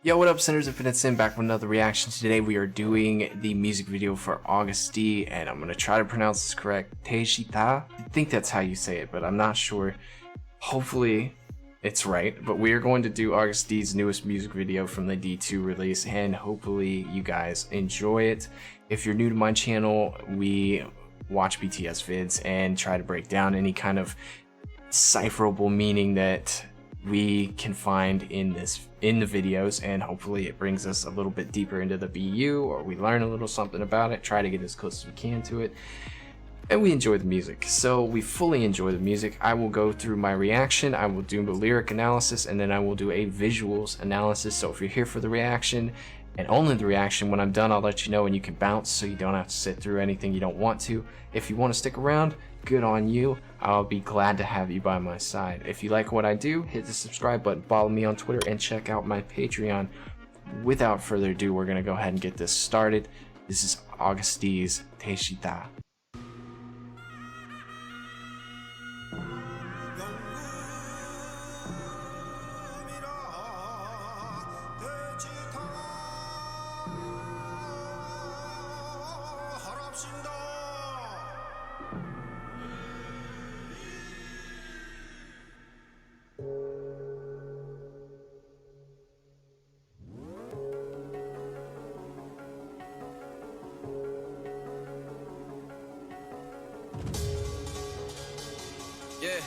Yo, what up, Sinners? Infinite Sin back with another reaction. Today we are doing the music video for Agust, and I'm gonna try to pronounce this correct. Daechwita? I think that's how you say it, but I'm not sure. Hopefully it's right. But we are going to do Agust's newest music video from the D2 release, and hopefully you guys enjoy it. If you're new to my channel, we watch BTS vids and try to break down any kind of decipherable meaning that we can find in the videos, and hopefully it brings us a little bit deeper into the BU, or we learn a little something about it, try to get as close as we can to it, and we enjoy the music. So we fully enjoy the music. I will go through my reaction, I will do the lyric analysis, and then I will do a visuals analysis. So if you're here for the reaction and only the reaction, when I'm done I'll let you know and you can bounce so you don't have to sit through anything you don't want to. If you want to stick around, good on you. I'll be glad to have you by my side. If you like what I do, hit the subscribe button, follow me on Twitter, and check out my Patreon. Without further ado, we're gonna go ahead and get this started. This is Agust's Daechwita. Yeah.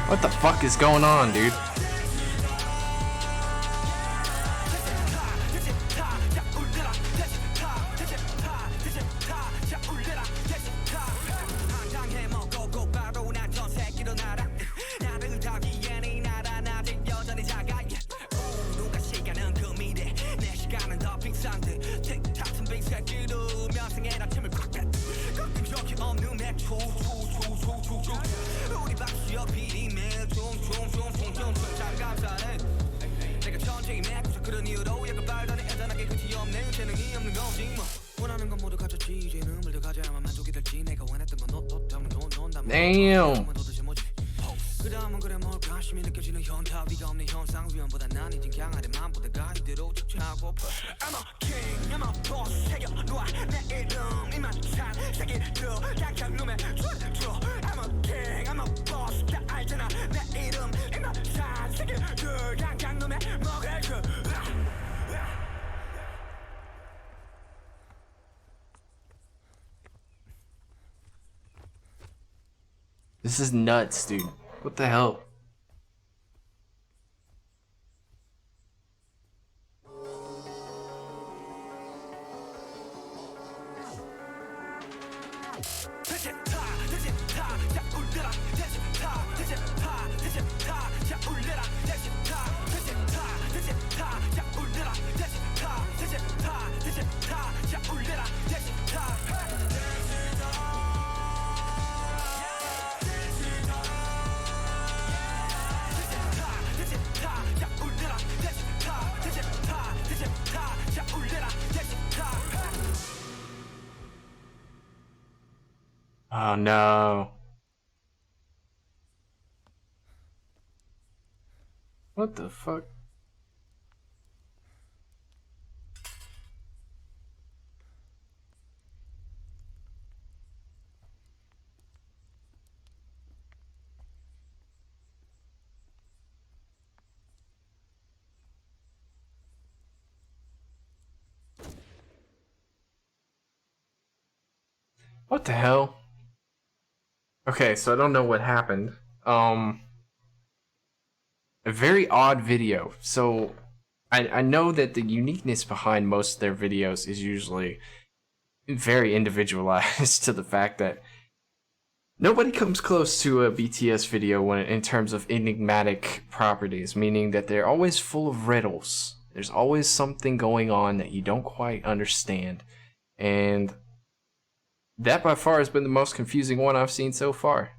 What the fuck is going on, dude? Damn. This is nuts, dude. What the hell? Oh no. What the fuck? What the hell? Okay, so I don't know what happened. Um, a very odd video. So I know that the uniqueness behind most of their videos is usually very individualized to the fact that nobody comes close to a BTS video when in terms of enigmatic properties, meaning that they're always full of riddles. There's always something going on that you don't quite understand. And that by far has been the most confusing one I've seen so far.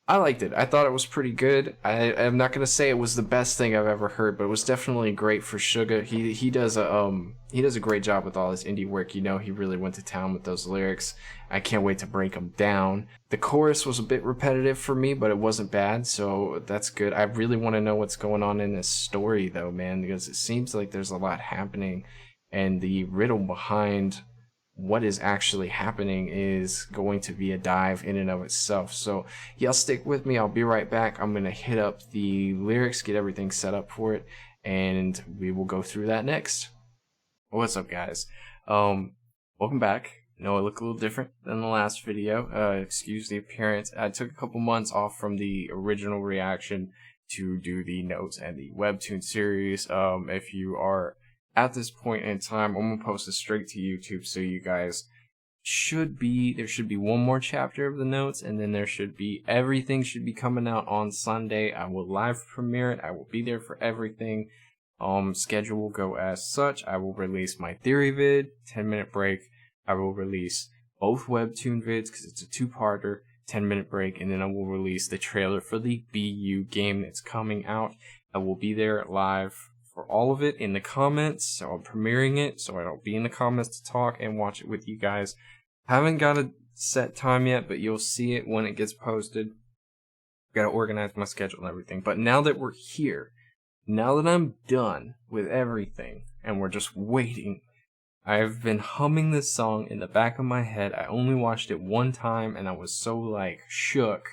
I liked it. I thought it was pretty good. I'm not gonna say it was the best thing I've ever heard, but it was definitely great for Suga. He does a great job with all his indie work. You know, he really went to town with those lyrics. I can't wait to break them down. The chorus was a bit repetitive for me, but it wasn't bad, so that's good. I really want to know what's going on in this story though, man, because it seems like there's a lot happening, and the riddle behind what is actually happening is going to be a dive in and of itself. So y'all stick with me. I'll be right back. I'm gonna hit up the lyrics, get everything set up for it, and we will go through that next. What's up, guys? Welcome back. I know I look a little different than the last video. Excuse the appearance. I took a couple months off from the original reaction to do the notes and the webtoon series. If you are at this point in time, I'm gonna post it straight to YouTube, so you guys there should be one more chapter of the notes, and then everything should be coming out on Sunday. I will live premiere it. I will be there for everything. Schedule will go as such. I will release my theory vid, 10-minute break. I will release both webtoon vids because it's a two-parter, 10-minute break, and then I will release the trailer for the BU game that's coming out. I will be there live for all of it in the comments, so I'm premiering it, so I'll be in the comments to talk and watch it with you guys. Haven't got a set time yet, but you'll see it when it gets posted. Gotta organize my schedule and everything. But now that we're here, now that I'm done with everything, and we're just waiting, I've been humming this song in the back of my head. I only watched it one time, and I was so, like, shook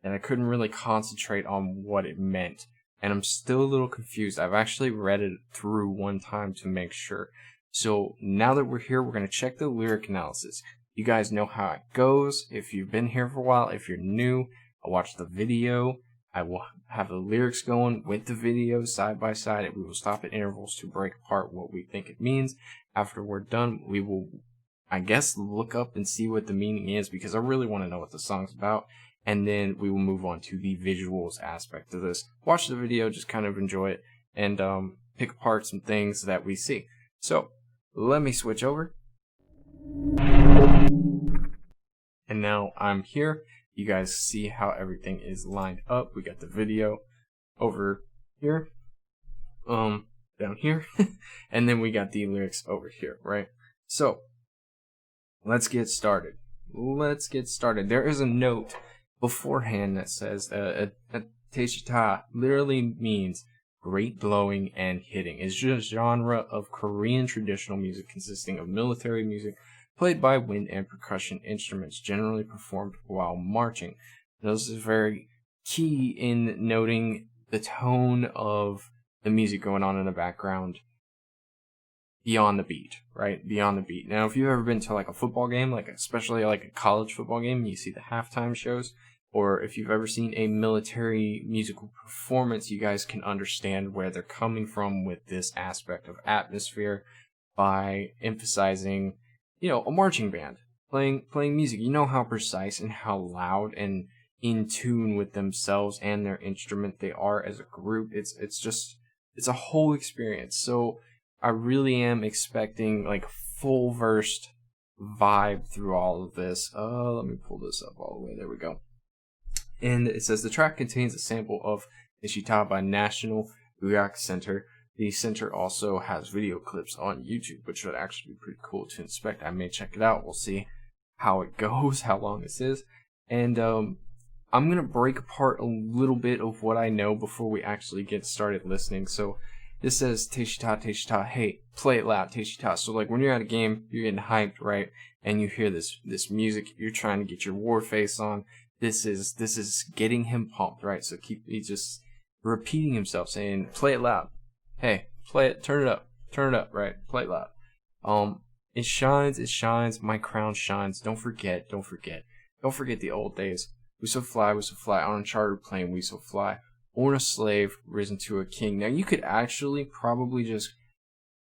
that I couldn't really concentrate on what it meant. And I'm still a little confused. I've actually read it through one time to make sure. So now that we're here, we're going to check the lyric analysis. You guys know how it goes. If you've been here for a while, if you're new, I'll watch the video. I will have the lyrics going with the video side by side, and we will stop at intervals to break apart what we think it means. After we're done, we will, I guess, look up and see what the meaning is, because I really want to know what the song's about. And then we will move on to the visuals aspect of this. Watch the video, just kind of enjoy it, and pick apart some things that we see. So, let me switch over. And now I'm here. You guys see how everything is lined up. We got the video over here, down here, and then we got the lyrics over here, right? So, let's get started. There is a note beforehand that says Daechwita literally means great blowing and hitting. It's just a genre of Korean traditional music consisting of military music played by wind and percussion instruments, generally performed while marching. And this is very key in noting the tone of the music going on in the background beyond the beat, right? Beyond the beat. Now, if you've ever been to like a football game, like especially like a college football game, you see the halftime shows, or if you've ever seen a military musical performance, you guys can understand where they're coming from with this aspect of atmosphere by emphasizing, you know, a marching band playing music. You know how precise and how loud and in tune with themselves and their instrument they are as a group. It's a whole experience. So I really am expecting like full versed vibe through all of this. Let me pull this up all the way. There we go. And it says the track contains a sample of Daechwita by National Guyak Center. The center also has video clips on YouTube, which would actually be pretty cool to inspect. I may check it out. We'll see how it goes, how long this is. And I'm gonna break apart a little bit of what I know before we actually get started listening. So this says Daechwita, Daechwita, hey, play it loud, Daechwita. So like when you're at a game, you're getting hyped, right? And you hear this music, you're trying to get your war face on. This is getting him pumped, right? So he's just repeating himself, saying, play it loud. Hey, play it, turn it up, right? Play it loud. It shines, my crown shines. Don't forget the old days. We so fly, on a chartered plane, we so fly. Born a slave, risen to a king. Now you could actually probably just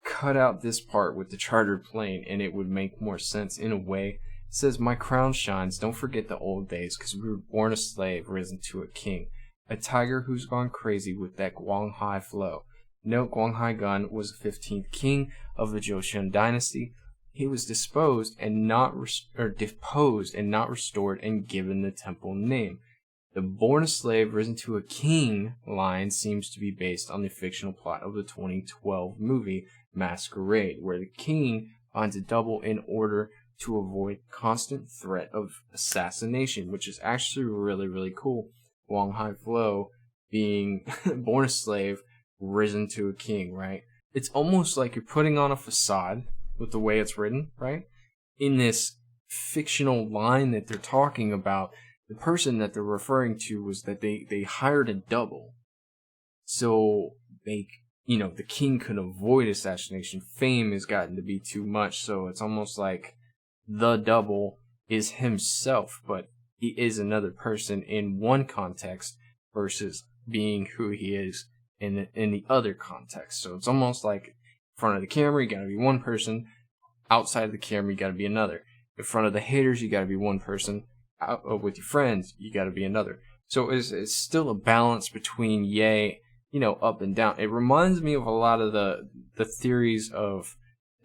cut out this part with the chartered plane and it would make more sense in a way. It says, my crown shines, don't forget the old days, because we were born a slave, risen to a king. A tiger who's gone crazy with that Guanghai flow. No, Guanghai Gun was the 15th king of the Joseon dynasty. He was deposed and not restored and given the temple name. The born a slave, risen to a king line seems to be based on the fictional plot of the 2012 movie Masquerade, where the king finds a double in order to avoid constant threat of assassination, which is actually really, really cool. Wong Hai Flo being born a slave, risen to a king, right? It's almost like you're putting on a facade with the way it's written, right? In this fictional line that they're talking about, the person that they're referring to was that they hired a double. So the king could avoid assassination. Fame has gotten to be too much, so it's almost like the double is himself, but he is another person in one context versus being who he is in the other context. So it's almost like in front of the camera, you gotta be one person. Outside of the camera, you gotta be another. In front of the haters, you gotta be one person. Out with your friends, you gotta be another. So it's still a balance between up and down. It reminds me of a lot of the theories of,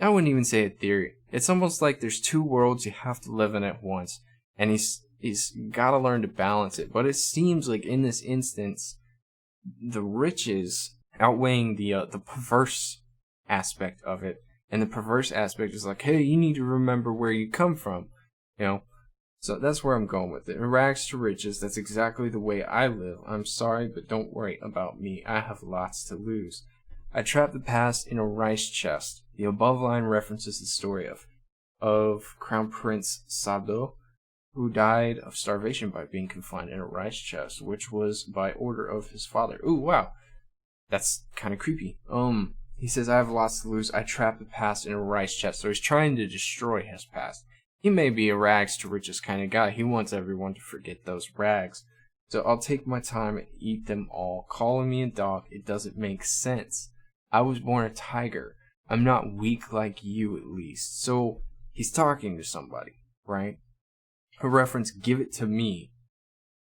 I wouldn't even say a theory. It's almost like there's two worlds you have to live in at once, and he's got to learn to balance it. But it seems like in this instance, the riches outweighing the perverse aspect of it, and the perverse aspect is like, hey, you need to remember where you come from, So that's where I'm going with it. In rags to riches, that's exactly the way I live. I'm sorry, but don't worry about me. I have lots to lose. I trap the past in a rice chest. The above line references the story of Crown Prince Sado, who died of starvation by being confined in a rice chest, which was by order of his father. Ooh, wow. That's kind of creepy. He says, I have lots to lose. I trap the past in a rice chest. So he's trying to destroy his past. He may be a rags to riches kind of guy. He wants everyone to forget those rags. So I'll take my time and eat them all. Calling me a dog, it doesn't make sense. I was born a tiger. I'm not weak like you, at least. So he's talking to somebody, right? A reference, give it to me.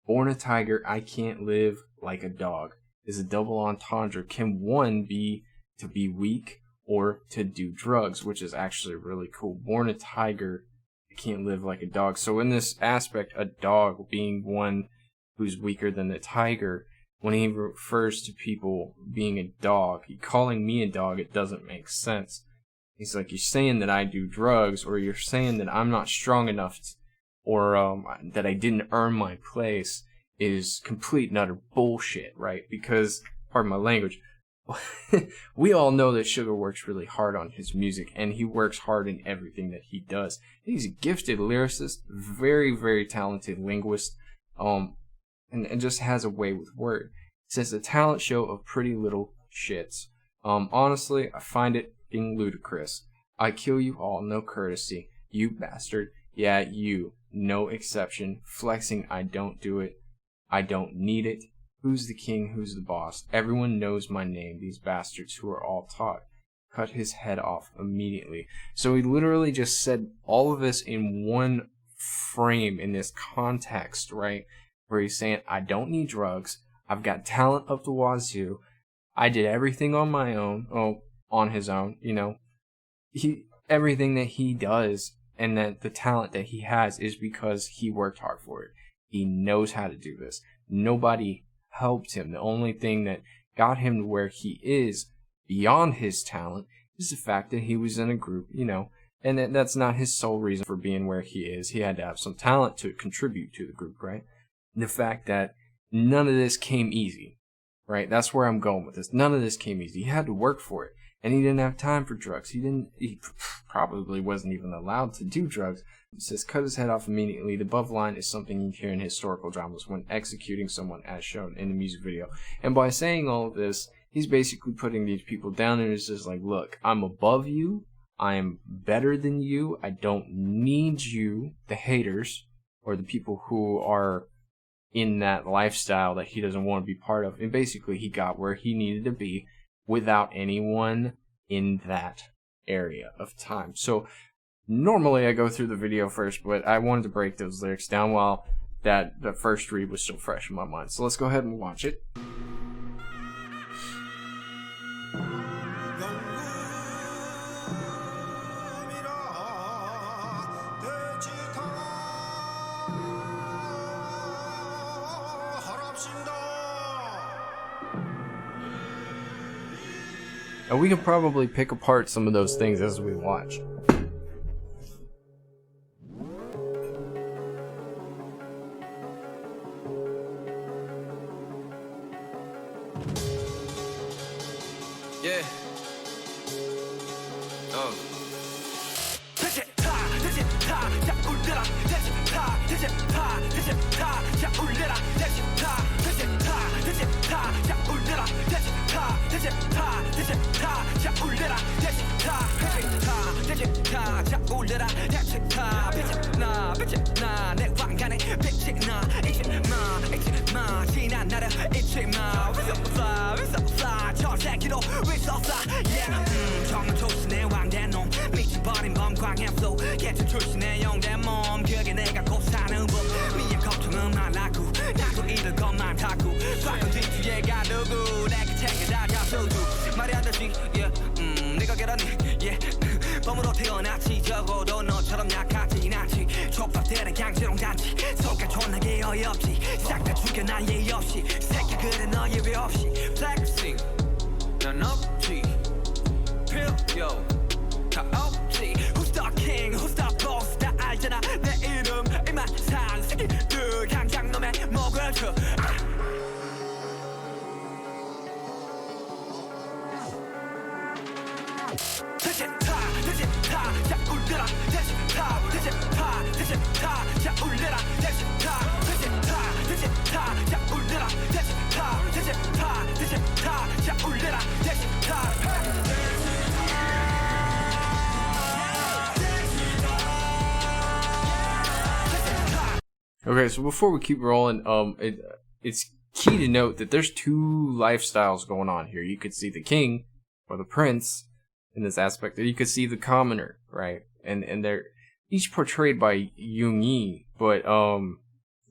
Born a tiger, I can't live like a dog. Is a double entendre. Can one be to be weak or to do drugs, which is actually really cool. Born a tiger, I can't live like a dog. So in this aspect, a dog being one who's weaker than the tiger, when he refers to people being a dog, calling me a dog, it doesn't make sense. He's like, you're saying that I do drugs, or you're saying that I'm not strong enough, or that I didn't earn my place, is complete and utter bullshit, right? Because, pardon my language, we all know that Sugar works really hard on his music, and he works hard in everything that he does. He's a gifted lyricist, very, very talented linguist, and just has a way with word. It says a talent show of pretty little shits. Honestly, I find it being ludicrous. I kill you all, no courtesy. You bastard. Yeah, you. No exception. Flexing, I don't do it. I don't need it. Who's the king? Who's the boss? Everyone knows my name, these bastards who are all taught. Cut his head off immediately. So he literally just said all of this in one frame, in this context, right? Where he's saying, I don't need drugs. I've got talent up the wazoo. I did everything on my own. Oh, on his own, everything that he does and that the talent that he has is because he worked hard for it. He knows how to do this. Nobody helped him. The only thing that got him to where he is beyond his talent is the fact that he was in a group, And that's not his sole reason for being where he is. He had to have some talent to contribute to the group, right? And the fact that none of this came easy, right? That's where I'm going with this. None of this came easy. He had to work for it. And he didn't have time for drugs. He probably wasn't even allowed to do drugs. It says, cut his head off immediately. The above line is something you hear in historical dramas when executing someone as shown in the music video. And by saying all of this, he's basically putting these people down, and it's just like, look, I'm above you. I am better than you. I don't need you, the haters, or the people who are in that lifestyle that he doesn't want to be part of. And basically, he got where he needed to be without anyone in that area of time. So, normally I go through the video first, but I wanted to break those lyrics down while the first read was still fresh in my mind. So let's go ahead and watch it. And we can probably pick apart some of those things as we watch. Yeah. 봄으로 태어났지 적어도 너처럼 약하지 않지 촉박되는 강제롱 잔치 속가 존나게 어이없지 싹 다 죽여 난 예의 없이 새끼 그래 너 예외 없이 flexing 난 없지 필요 다 없지 Who's the king who's the boss 다 알잖아 내 이름 이만 산 새끼들 강장 놈의 목을 쳐 Okay, so before we keep rolling, it's key to note that there's two lifestyles going on here. You could see the king or the prince in this aspect, or you could see the commoner, right? And they're each portrayed by Jung Yi, but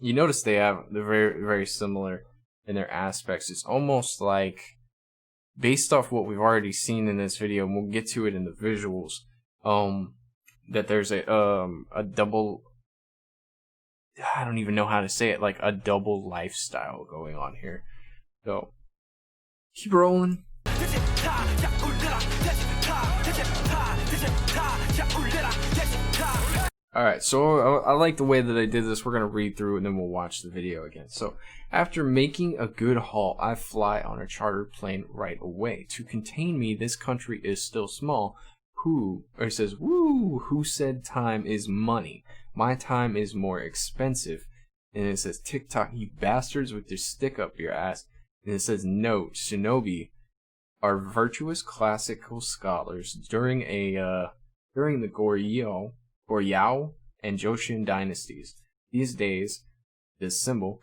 you notice they're very, very similar in their aspects. It's almost like based off what we've already seen in this video, and we'll get to it in the visuals, that there's a double, I don't even know how to say it, like a double lifestyle going on here. So keep rolling. Alright, so I like the way that I did this. We're going to read through and then we'll watch the video again. So, after making a good haul, I fly on a chartered plane right away. To contain me, this country is still small. It says, woo, who said time is money? My time is more expensive. And it says, TikTok, you bastards with your stick up your ass. And it says, no, shinobi are virtuous classical scholars during the Goryeo and Joseon dynasties. These days, this symbol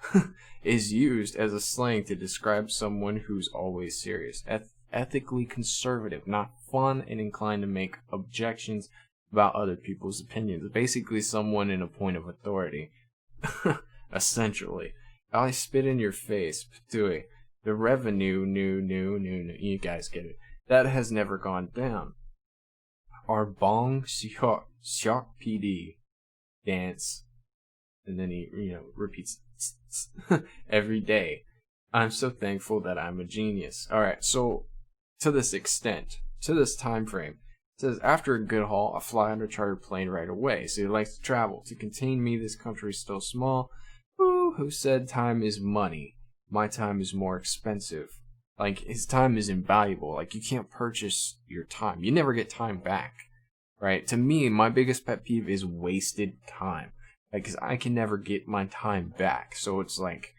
is used as a slang to describe someone who's always serious, ethically conservative, not fun, and inclined to make objections about other people's opinions. Basically, someone in a point of authority. Essentially. I spit in your face, Ptui. The revenue, you guys get it. That has never gone down. Our bong siok PD dance, and then he repeats every day. I'm so thankful that I'm a genius. All right, so to this extent, to this time frame, says, after a good haul, I fly on a chartered plane right away. So he likes to travel. To contain me, this country is still small. Who said time is money? My time is more expensive. Like, his time is invaluable. Like, you can't purchase your time. You never get time back, right? To me, my biggest pet peeve is wasted time. Like, 'cause I can never get my time back. So it's like,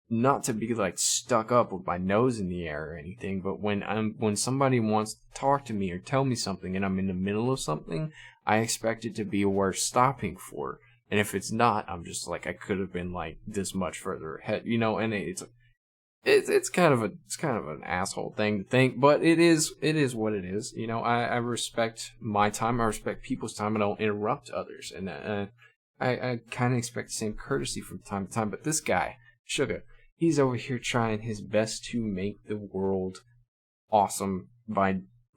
not to be like stuck up with my nose in the air or anything, but when somebody wants to talk to me or tell me something and I'm in the middle of something, I expect it to be worth stopping for. And if it's not, I'm just like, I could have been like this much further ahead, you know. And it's kind of an asshole thing to think, but it is what it is, you know. I respect my time, I respect people's time, and I don't interrupt others, and I kind of expect the same courtesy from time to time. But this guy, Sugar, he's over here trying his best to make the world awesome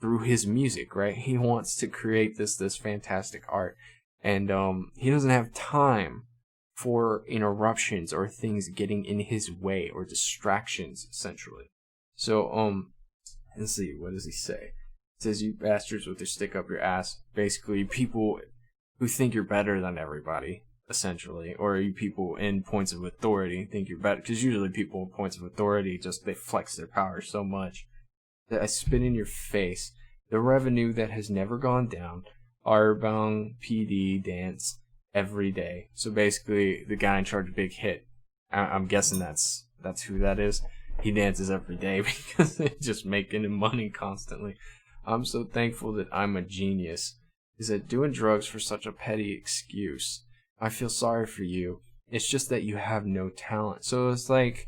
through his music, right? He wants to create this fantastic art, and he doesn't have time for interruptions or things getting in his way or distractions, essentially. So let's see, what does he say? It says, you bastards with your stick up your ass. Basically, people who think you're better than everybody, essentially, or you people in points of authority think you're better, because usually people in points of authority they flex their power so much that I spit in your face. The revenue that has never gone down. Arbang PD dance every day. So basically, the guy in charge of Big Hit, I'm guessing that's who that is. He dances every day because they're just making him money constantly. I'm so thankful that I'm a genius. He said, doing drugs for such a petty excuse. I feel sorry for you. It's just that you have no talent. So it's like,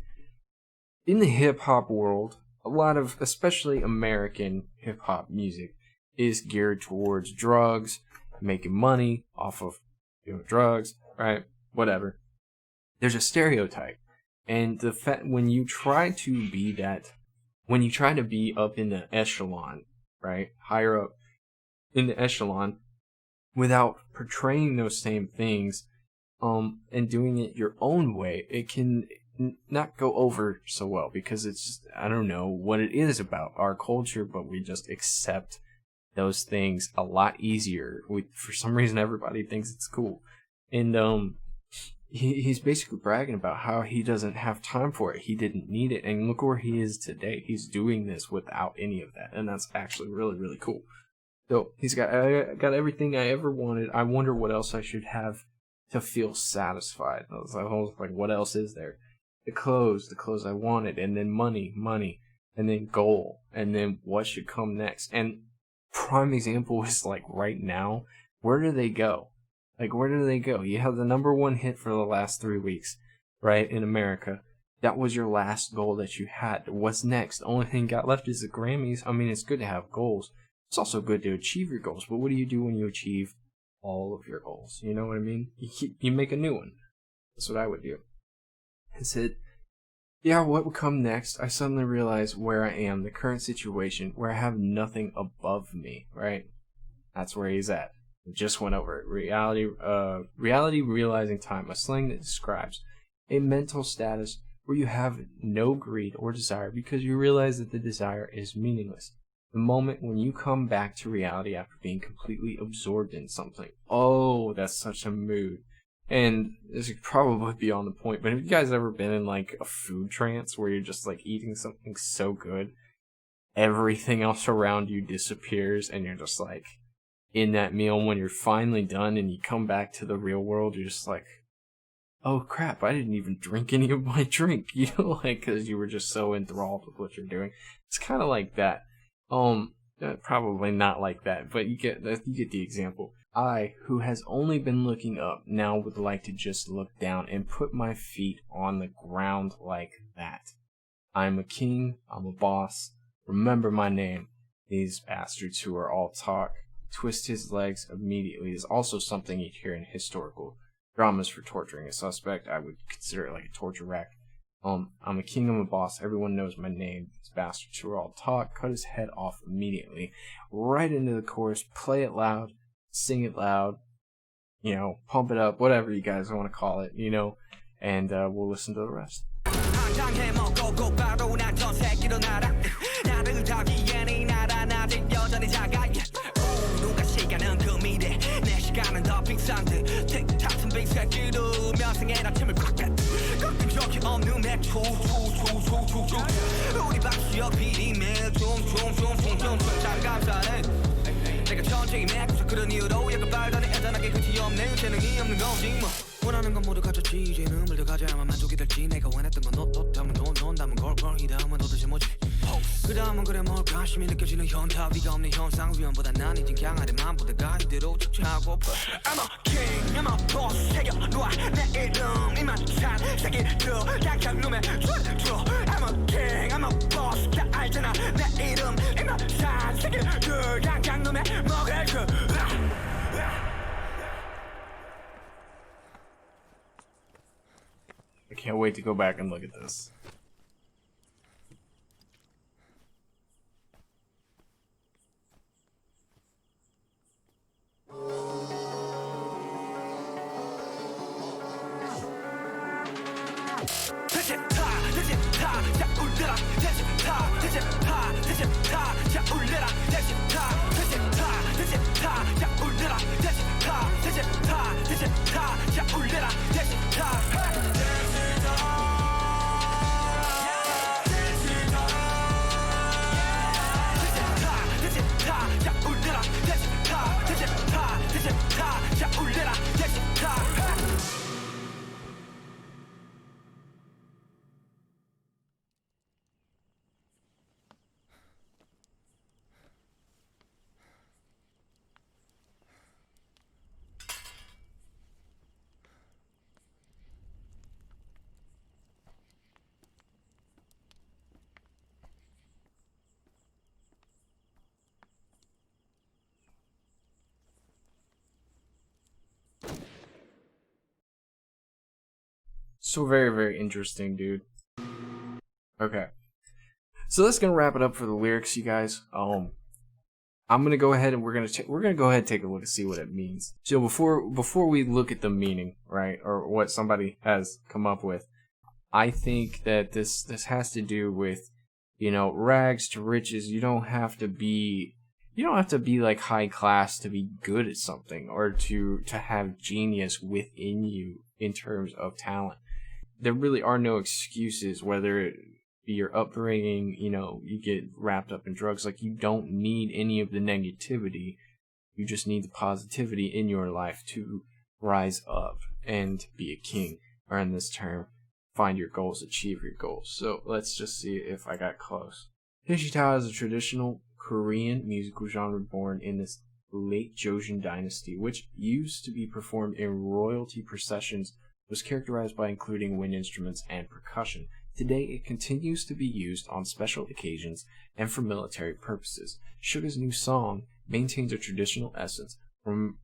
in the hip-hop world, a lot of, especially American hip-hop music, is geared towards drugs, making money off of drugs, right? Whatever. There's a stereotype. And the fact, when you try to be up in the echelon, right? Higher up in the echelon, without portraying those same things, and doing it your own way, it can not go over so well, because it's just, I don't know what it is about our culture, but we just accept those things a lot easier. For some reason, everybody thinks it's cool. And he's basically bragging about how he doesn't have time for it. He didn't need it. And look where he is today. He's doing this without any of that. And that's actually really, really cool. So he's got everything I ever wanted. I wonder what else I should have to feel satisfied. I was like, what else is there? The clothes I wanted. And then money. And then goal. And then what should come next. And prime example is like right now, where do they go? Like, where do they go? You have the #1 hit for the last 3 weeks, right, in America. That was your last goal that you had. What's next? The only thing got left is the Grammys. I mean, it's good to have goals. It's also good to achieve your goals, but what do you do when you achieve all of your goals? You know what I mean? You make a new one. That's what I would do. I said, yeah, what would come next? I suddenly realized where I am, the current situation, where I have nothing above me, right? That's where he's at. We just went over it. Reality realizing time, a slang that describes a mental status where you have no greed or desire because you realize that the desire is meaningless. The moment when you come back to reality after being completely absorbed in something. Oh, that's such a mood. And this could probably be on the point, but have you guys ever been in like a food trance where you're just like eating something so good, everything else around you disappears and you're just like in that meal, and when you're finally done and you come back to the real world, you're just like, oh crap, I didn't even drink any of my drink, you know, like, because you were just so enthralled with what you're doing. It's kind of like that. Probably not like that, but you get the example. I, who has only been looking up, now would like to just look down and put my feet on the ground like that. I'm a king, I'm a boss, remember my name. These bastards who are all talk, twist his legs immediately is also something you'd hear in historical dramas for torturing a suspect. I would consider it like a torture rack. I'm a king, I'm a boss, everyone knows my name. These bastards who are all talk, cut his head off immediately. Right into the chorus, play it loud, sing it loud, you know, pump it up, whatever you guys want to call it, you know, and we'll listen to the rest. 빙상들 틱 같은 빙새끼도 명상의 아침을 꽉 꺾인 적이 없는 맥주 우리 박수역 비리며 좀 감사해 내가 전쟁이 맥주 그런 이유로 약간 발단에 애잔하게 끝이 없네 재능이 없는 거지 뭐 원하는 건 모두 가졌지 이제는 물려가져야만 만족이 될지 내가 원했던 건 너 담은 돈 담은 걸 이 다음은 도대체 뭐지 그 다음은 그래 뭘까 심히 느껴지는 현타위가 없는 현상 위험보다 난 이젠 강하대 맘보다가 이대로 축제하고 I'm a king I'm a boss 새겨놓아 내 이름 이만 산 새끼들 약한 놈의 줄 I'm a king I'm a boss 다 알잖아 내 이름 이만 산 새끼들 약한 놈의 먹을 줄 I can't wait to go back and look at this. So very interesting, dude. Okay, so that's gonna wrap it up for the lyrics, you guys. I'm gonna go ahead and we're gonna go ahead and take a look and see what it means. So before we look at the meaning, right, or what somebody has come up with, I think that this has to do with, you know, rags to riches. You don't have to be like high class to be good at something or to have genius within you in terms of talent. There really are no excuses, whether it be your upbringing, you know, you get wrapped up in drugs. Like, you don't need any of the negativity. You just need the positivity in your life to rise up and be a king, or in this term, find your goals, achieve your goals. So let's just see if I got close. Daechwita is a traditional Korean musical genre born in the late Joseon dynasty, which used to be performed in royalty processions, was characterized by including wind instruments and percussion. Today, it continues to be used on special occasions and for military purposes. Suga's new song maintains a traditional essence from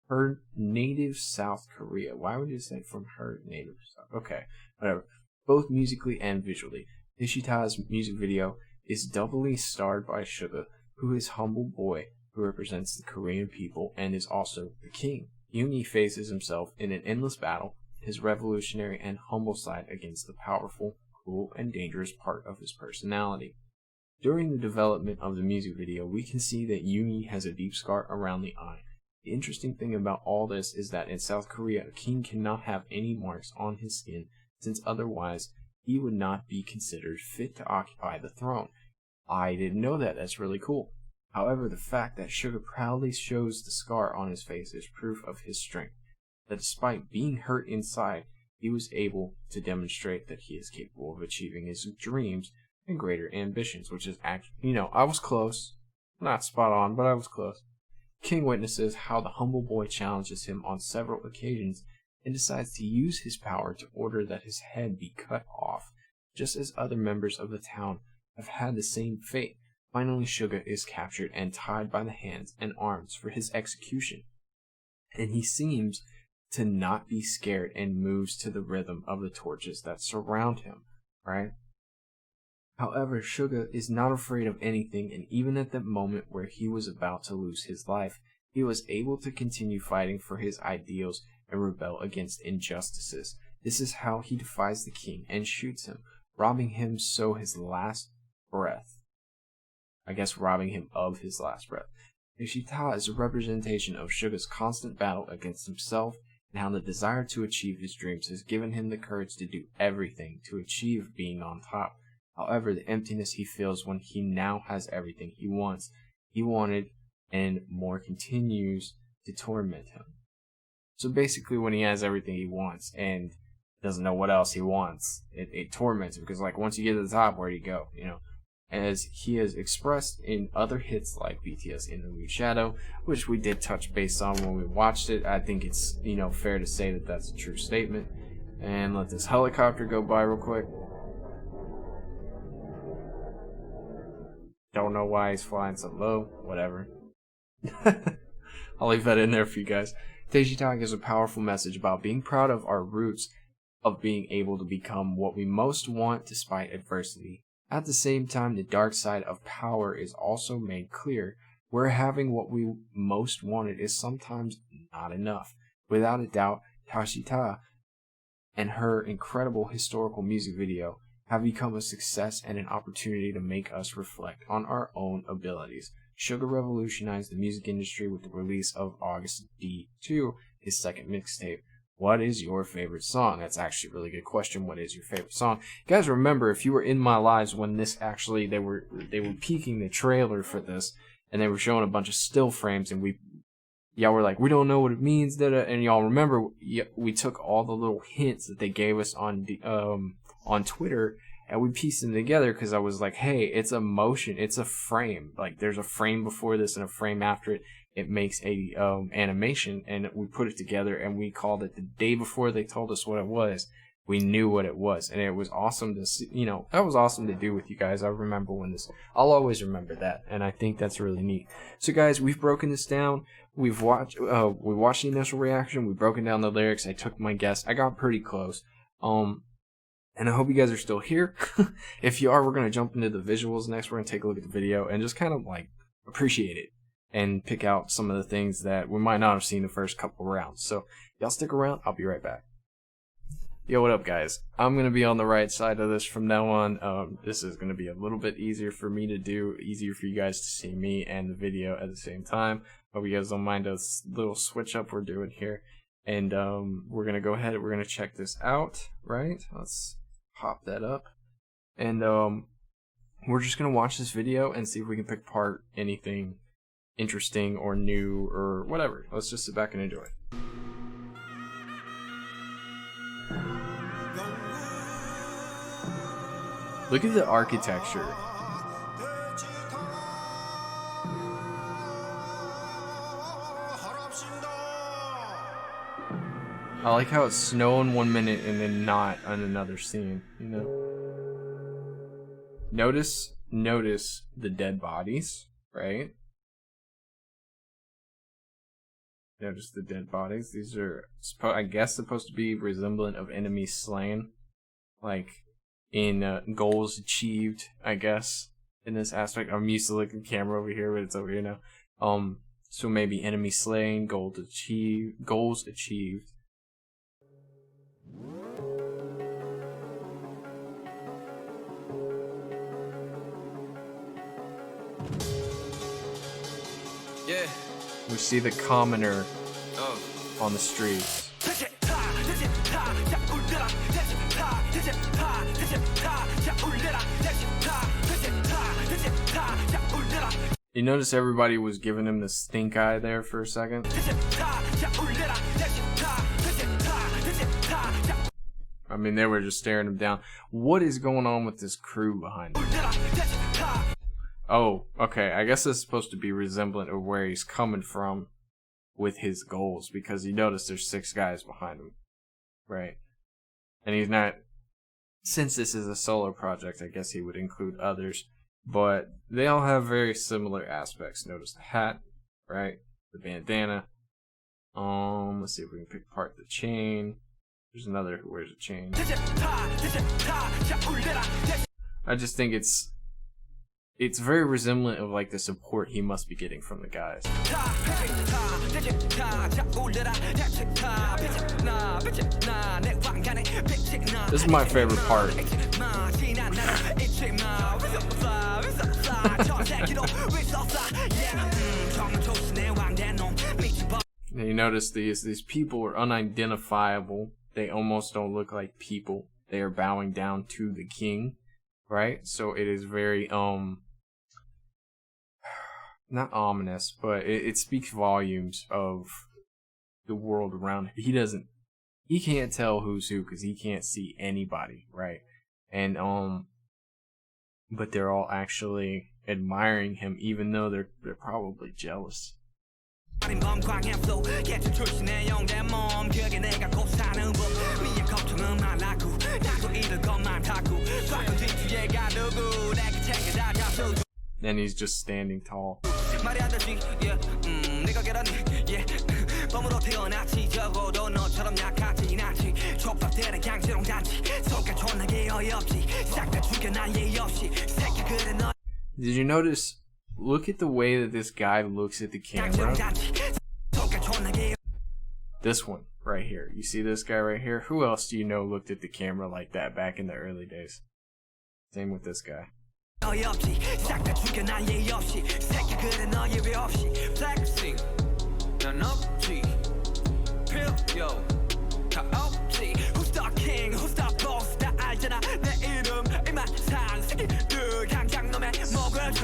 her native South Korea. Why would you say from her native South? Okay, whatever. Both musically and visually. Daechwita's music video is doubly starred by Suga, who is humble boy who represents the Korean people and is also the king. Yoongi faces himself in an endless battle, his revolutionary and humble side against the powerful, cruel, and dangerous part of his personality. During the development of the music video, we can see that Yoongi has a deep scar around the eye. The interesting thing about all this is that in South Korea, a king cannot have any marks on his skin, since otherwise he would not be considered fit to occupy the throne. I didn't know that. That's really cool. However, the fact that Suga proudly shows the scar on his face is proof of his strength. That despite being hurt inside, he was able to demonstrate that he is capable of achieving his dreams and greater ambitions, which is actually, you know, I was close. Not spot on, but I was close. King witnesses how the humble boy challenges him on several occasions and decides to use his power to order that his head be cut off, just as other members of the town have had the same fate. Finally, Suga is captured and tied by the hands and arms for his execution, and he seems to not be scared and moves to the rhythm of the torches that surround him, right? However, Suga is not afraid of anything, and even at the moment where he was about to lose his life, he was able to continue fighting for his ideals and rebel against injustices. This is how he defies the king and shoots him, robbing him so his last breath. I guess robbing him of his last breath. Daechwita is a representation of Suga's constant battle against himself and how the desire to achieve his dreams has given him the courage to do everything to achieve being on top. However, the emptiness he feels when he now has everything he wanted, and more continues to torment him. So basically, when he has everything he wants and doesn't know what else he wants, it torments him, because like once you get to the top, where do you go? You know, as he has expressed in other hits like BTS Interlude Shadow, which we did touch base on when we watched it. I think it's, you know, fair to say that that's a true statement. And let this helicopter go by real quick. Don't know why he's flying so low. Whatever. I'll leave that in there for you guys. Daechwita gives a powerful message about being proud of our roots, of being able to become what we most want despite adversity. At the same time, the dark side of power is also made clear, where having what we most wanted is sometimes not enough. Without a doubt, Daechwita and her incredible historical music video have become a success and an opportunity to make us reflect on our own abilities. Suga revolutionized the music industry with the release of Agust D2, his second mixtape. What is your favorite song? That's actually a really good question. What is your favorite song? You guys, remember, if you were in my lives when this actually, they were peeking the trailer for this, and they were showing a bunch of still frames, and y'all were like, we don't know what it means, and y'all remember, we took all the little hints that they gave us on Twitter, and we pieced them together, because I was like, hey, it's a motion, it's a frame. Like, there's a frame before this and a frame after it. It makes a animation, and we put it together, and we called it the day before they told us what it was. We knew what it was, and it was awesome to see, you know, that was awesome to do with you guys. I remember when this, I'll always remember that, and I think that's really neat. So guys, we've broken this down. We watched the initial reaction. We've broken down the lyrics. I took my guess. I got pretty close. And I hope you guys are still here. If you are, we're going to jump into the visuals next. We're going to take a look at the video and just kind of like appreciate it and pick out some of the things that we might not have seen the first couple rounds. So y'all stick around. I'll be right back. Yo, what up, guys? I'm going to be on the right side of this from now on. This is going to be a little bit easier for me to do, easier for you guys to see me and the video at the same time. Hope you guys don't mind a little switch up we're doing here. And we're going to go ahead, we're going to check this out, right? Let's pop that up. And we're just going to watch this video and see if we can pick apart anything interesting or new or whatever. Let's just sit back and enjoy it. Look at the architecture. I like how it's snowing 1 minute and then not on another scene, you know? Notice the dead bodies, right? Notice the dead bodies. These are, I guess, supposed to be resemblant of enemies slain. Like, in goals achieved, I guess, in this aspect. I'm used to looking at the camera over here, but it's over here now. So maybe enemy slain, goals achieved. Yeah. We see the commoner on the streets. You notice everybody was giving him the stink eye there for a second? I mean, they were just staring him down. What is going on with this crew behind him? Oh, okay. I guess it's supposed to be resemblant of where he's coming from with his goals, because you notice there's 6 guys behind him, right? And he's not, since this is a solo project, I guess he would include others, but they all have very similar aspects. Notice the hat, right? The bandana. Let's see if we can pick apart the chain. There's another who wears a chain. I just think it's very resemblant of like the support he must be getting from the guys. This is my favorite part. And you notice these people are unidentifiable. They almost don't look like people. They are bowing down to the king, right? So it is very not ominous, but it speaks volumes of the world around him. He can't tell who's who because he can't see anybody, right? And but they're all actually admiring him, even though they're probably jealous. And he's just standing tall. Did you notice? Look at the way that this guy looks at the camera. This one right here. You see this guy right here? Who else do you know looked at the camera like that back in the early days? Same with this guy.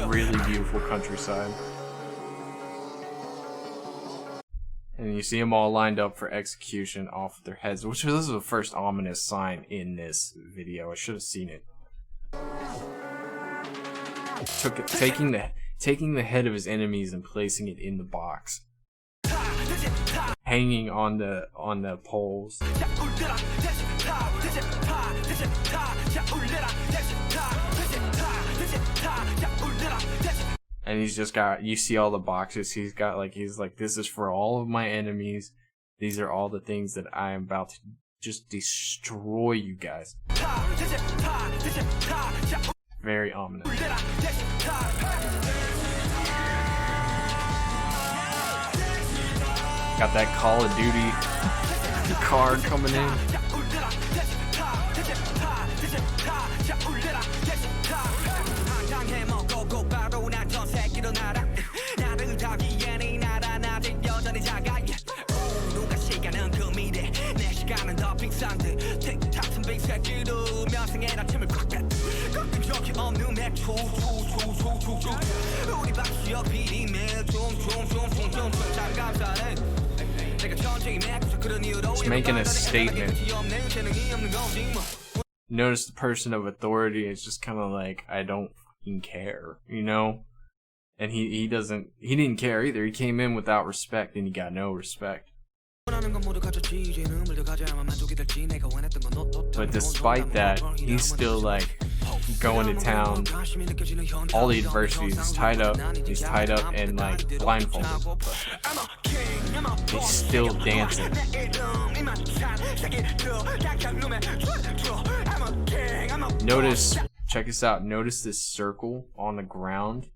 Really beautiful countryside. And you see them all lined up for execution off their heads, which this is the first ominous sign in this video. I should have seen it. Taking the head of his enemies and placing it in the box, hanging on the poles. And he's just got, you see all the boxes he's like, this is for all of my enemies. These are all the things that I am about to just destroy you guys. Very ominous. Got that Call of Duty card coming in. It's making a statement. Notice the person of authority is just kind of like, I don't fucking care, you know? And he didn't care either. He came in without respect and he got no respect. But despite that, he's still like going to town. All the adversities, he's tied up and like blindfolded. He's still dancing. Notice, check this out. Notice this circle on the ground.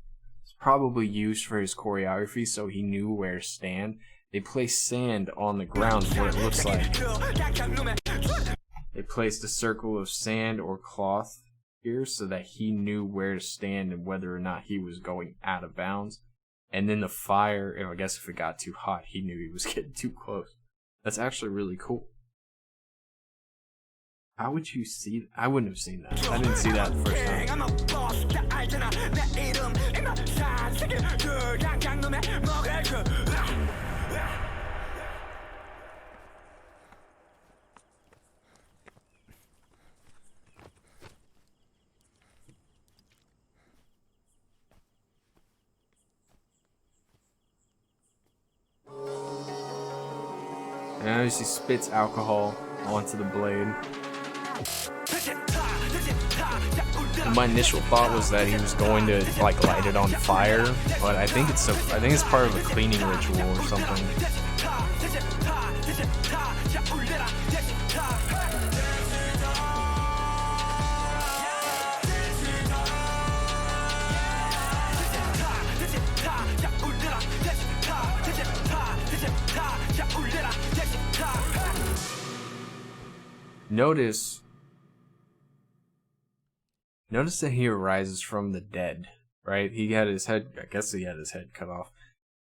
It's probably used for his choreography, so he knew where to stand. They place sand on the ground, what it looks like. They placed a circle of sand or cloth here so that he knew where to stand and whether or not he was going out of bounds. And then the fire, I guess if it got too hot, he knew he was getting too close. That's actually really cool. How would you see? I wouldn't have seen that. I didn't see that the first time. And as he spits alcohol onto the blade. And my initial thought was that he was going to like light it on fire, but I think it's part of a cleaning ritual or something. Notice that he arises from the dead, right? He had his head, I guess he had his head cut off,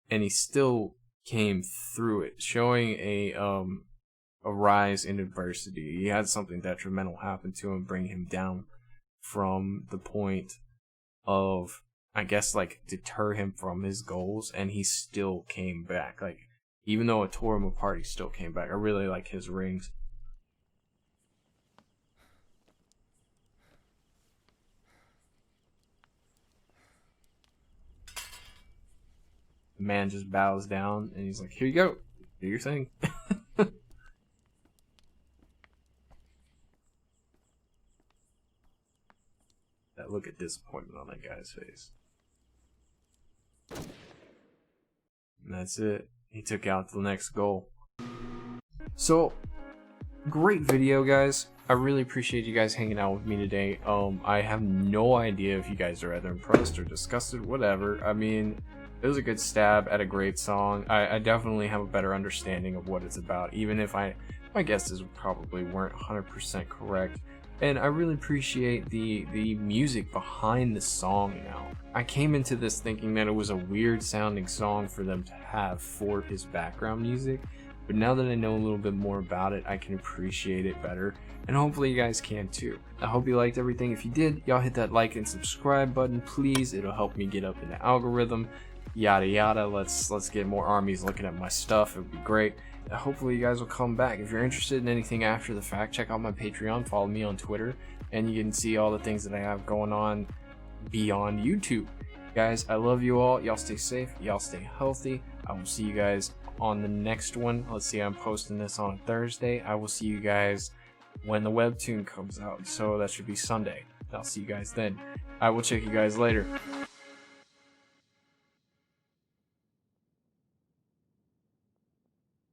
and he's still came through it, showing a rise in adversity. He had something detrimental happen to him, bring him down from the point of, I guess, like, deter him from his goals, and he still came back. Like, even though it tore him apart, he still came back. I really like his rings. The man just bows down, and he's like, here you go, do your thing. That look of disappointment on that guy's face. And that's it. He took out the next goal. So, great video, guys. I really appreciate you guys hanging out with me today. I have no idea if you guys are either impressed or disgusted, whatever. I mean, it was a good stab at a great song. I definitely have a better understanding of what it's about, even if my guesses probably weren't 100% correct. And I really appreciate the music behind the song now. I came into this thinking that it was a weird sounding song for them to have for his background music, but now that I know a little bit more about it, I can appreciate it better, and hopefully you guys can too. I hope you liked everything. If you did, y'all hit that like and subscribe button, please. It'll help me get up in the algorithm, yada yada. Let's get more armies looking at my stuff. It would be great. Hopefully you guys will come back. If you're interested in anything after the fact, check out my Patreon, follow me on Twitter, and you can see all the things that I have going on beyond YouTube. Guys, I love you all. Y'all stay safe, y'all stay healthy. I will see you guys on the next one. Let's see, I'm posting this on Thursday. I will see you guys when the webtoon comes out, so that should be Sunday. I'll see you guys then. I will check you guys later.